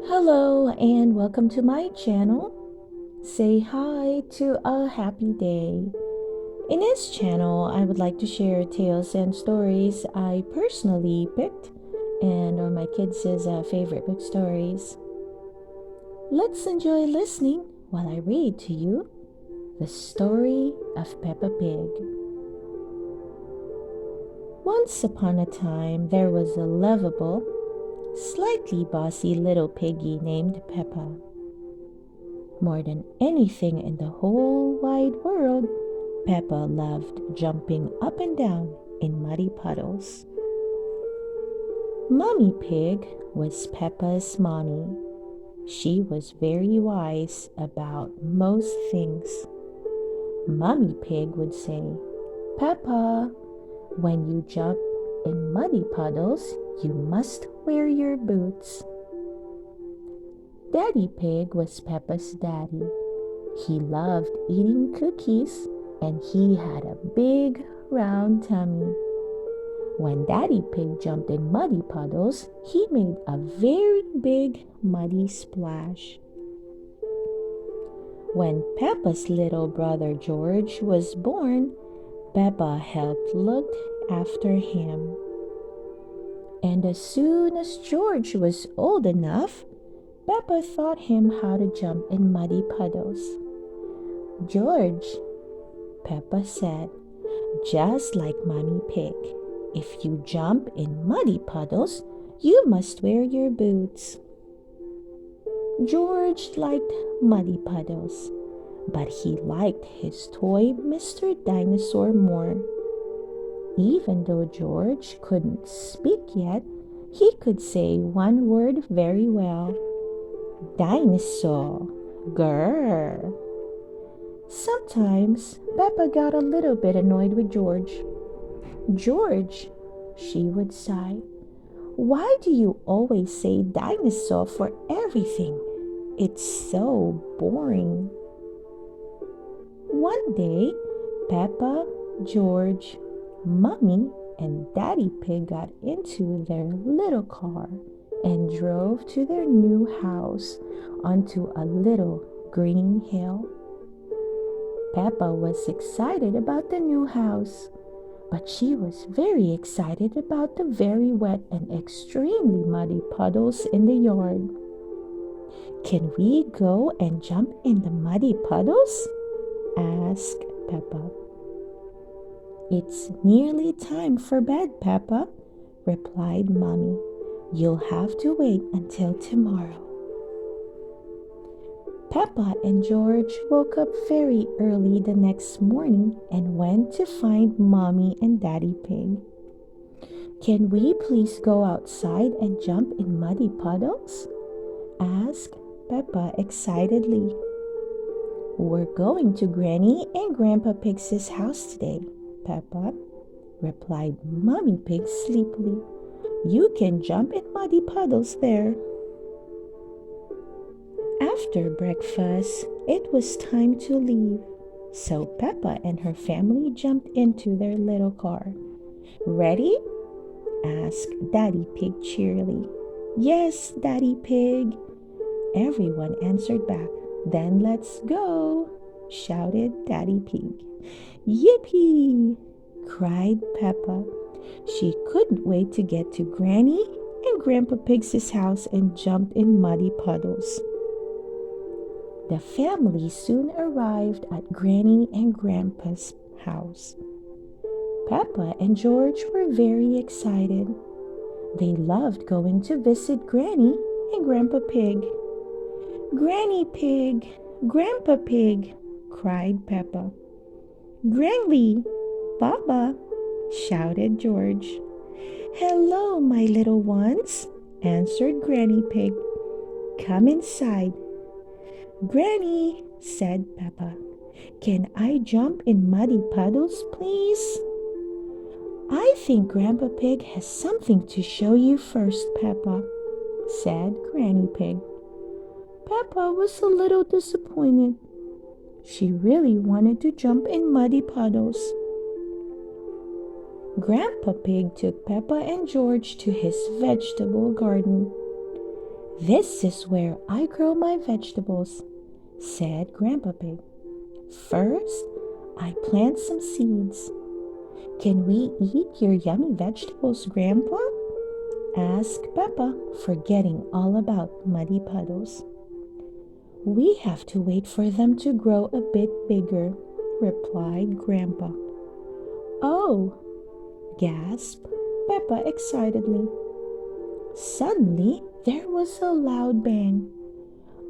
Hello and welcome to my channel. Say hi to a happy day. In this channel, I would like to share tales and stories I personally picked and are my kids' favorite book stories. Let's enjoy listening while I read to you the story of Peppa Pig. Once upon a time, there was a lovable, slightly bossy little piggy named Peppa. More than anything in the whole wide world, Peppa loved jumping up and down in muddy puddles. Mummy Pig was Peppa's mommy. She was very wise about most things. Mummy Pig would say, "Peppa, when you jump in muddy puddles, you must wear your boots." Daddy Pig was Peppa's daddy. He loved eating cookies and he had a big round tummy. When Daddy Pig jumped in muddy puddles, he made a very big muddy splash. When Peppa's little brother George was born, Peppa helped look after him. And as soon as George was old enough, Peppa taught him how to jump in muddy puddles. "George," Peppa said, "just like Mommy Pig, if you jump in muddy puddles, you must wear your boots." George liked muddy puddles, but he liked his toy Mr. Dinosaur more. Even though George couldn't speak yet, he could say one word very well. "Dinosaur. Grrr." Sometimes Peppa got a little bit annoyed with George. "George," she would sigh, "why do you always say dinosaur for everything? It's so boring." One day, Peppa, George, Mummy, and Daddy Pig got into their little car and drove to their new house onto a little green hill. Peppa was excited about the new house, but she was very excited about the very wet and extremely muddy puddles in the yard. "Can we go and jump in the muddy puddles?" asked Peppa. "It's nearly time for bed, Peppa," replied Mommy. "You'll have to wait until tomorrow." Peppa and George woke up very early the next morning and went to find Mommy and Daddy Pig. "Can we please go outside and jump in muddy puddles?" asked Peppa excitedly. "We're going to Granny and Grandpa Pig's house today, Peppa," replied Mommy Pig sleepily. "You can jump in muddy puddles there." After breakfast, it was time to leave, so Peppa and her family jumped into their little car. "Ready?" asked Daddy Pig cheerily. "Yes, Daddy Pig," everyone answered back. "Then let's go," shouted Daddy Pig. "Yippee!" cried Peppa. She couldn't wait to get to Granny and Grandpa Pig's house and jump in muddy puddles. The family soon arrived at Granny and Grandpa's house. Peppa and George were very excited. They loved going to visit Granny and Grandpa Pig. "Granny Pig, Grandpa Pig," cried Peppa. "Granny, Baba," shouted George. "Hello, my little ones," answered Granny Pig. "Come inside." "Granny," said Peppa, "can I jump in muddy puddles, please?" "I think Grandpa Pig has something to show you first, Peppa," said Granny Pig. Peppa was a little disappointed. She really wanted to jump in muddy puddles. Grandpa Pig took Peppa and George to his vegetable garden. "This is where I grow my vegetables," said Grandpa Pig. "First, I plant some seeds." "Can we eat your yummy vegetables, Grandpa?" asked Peppa, forgetting all about muddy puddles. "We have to wait for them to grow a bit bigger," replied Grandpa. "Oh!" gasped Peppa excitedly. Suddenly, there was a loud bang.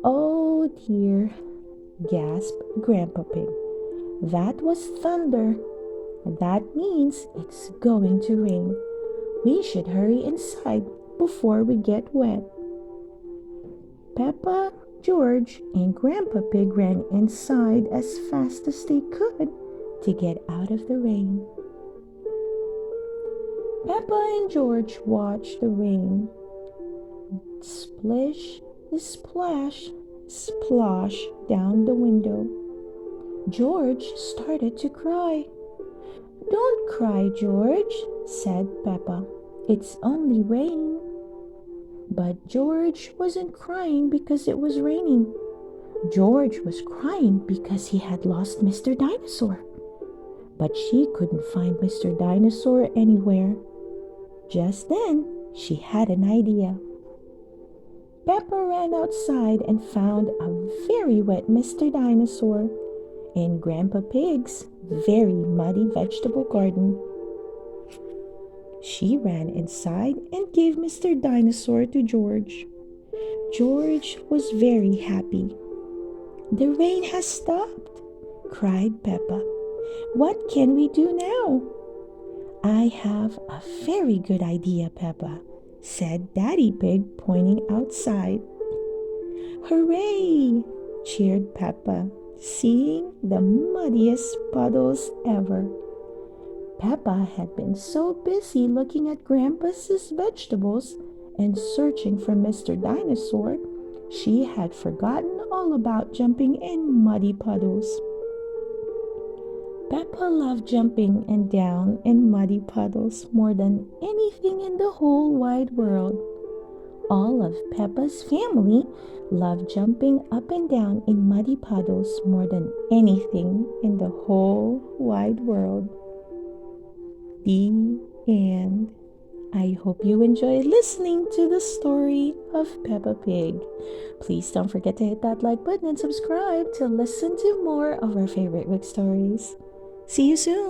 "Oh dear!" gasped Grandpa Pig. "That was thunder. That means it's going to rain. We should hurry inside before we get wet." Peppa, George, and Grandpa Pig ran inside as fast as they could to get out of the rain. Peppa and George watched the rain splish, splash, splosh down the window. George started to cry. "Don't cry, George," said Peppa. "It's only rain." But George wasn't crying because it was raining. George was crying because he had lost Mr. Dinosaur. But she couldn't find Mr. Dinosaur anywhere. Just then, she had an idea. Peppa ran outside and found a very wet Mr. Dinosaur in Grandpa Pig's very muddy vegetable garden. She ran inside and gave Mr. Dinosaur to George. George was very happy. "The rain has stopped," cried Peppa. "What can we do now?" "I have a very good idea, Peppa," said Daddy Pig, pointing outside. "Hooray!" cheered Peppa, seeing the muddiest puddles ever. Peppa had been so busy looking at Grandpa's vegetables and searching for Mr. Dinosaur, she had forgotten all about jumping in muddy puddles. Peppa loved jumping and down in muddy puddles more than anything in the whole wide world. All of Peppa's family loved jumping up and down in muddy puddles more than anything in the whole wide world. The end. I hope you enjoyed listening to the story of Peppa Pig. Please don't forget to hit that like button and subscribe to listen to more of our favorite book stories. See you soon!